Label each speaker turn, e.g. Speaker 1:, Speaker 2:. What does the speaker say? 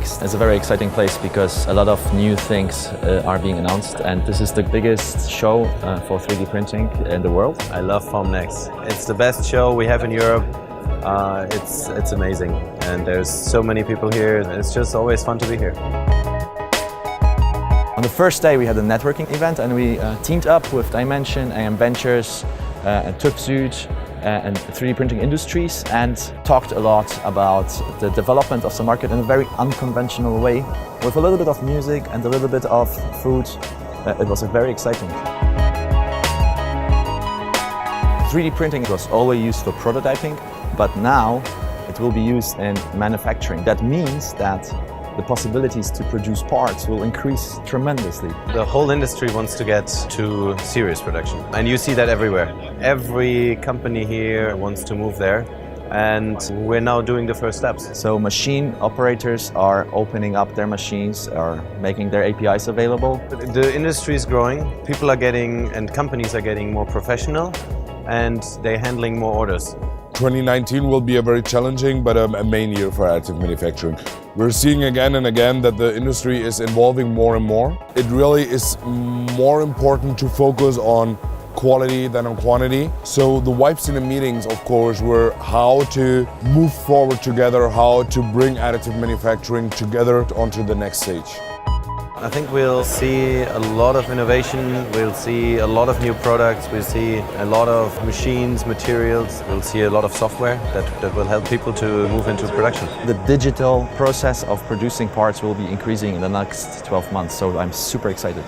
Speaker 1: Formnext is a very exciting place because a lot of new things are being announced, and this is the biggest show for 3D printing in the world.
Speaker 2: I love Formnext. It's the best show we have in Europe. It's amazing, and there's so many people here. It's just always fun to be here.
Speaker 1: On the first day we had a networking event, and we teamed up with Dimension, AM Ventures, and Tupsuit, and 3D printing industries, and talked a lot about the development of the market in a very unconventional way, with a little bit of music and a little bit of food. It was very exciting. 3D printing was always used for prototyping, but now it will be used in manufacturing. That means that the possibilities to produce parts will increase tremendously.
Speaker 2: The whole industry wants to get to serious production, and you see that everywhere. Every company here wants to move there, and we're now doing the first steps.
Speaker 1: So machine operators are opening up their machines, are making their APIs available.
Speaker 2: The industry is growing, people are getting, and companies are getting more professional, and they're handling more orders.
Speaker 3: 2019 will be a very challenging but a main year for additive manufacturing. We're seeing again and again that the industry is evolving more and more. It really is more important to focus on quality than on quantity. So the wipes in the meetings, of course, were how to move forward together, how to bring additive manufacturing together onto the next stage.
Speaker 2: I think we'll see a lot of innovation, we'll see a lot of new products, we'll see a lot of machines, materials, we'll see a lot of software that will help people to move into production.
Speaker 1: The digital process of producing parts will be increasing in the next 12 months, so I'm super excited.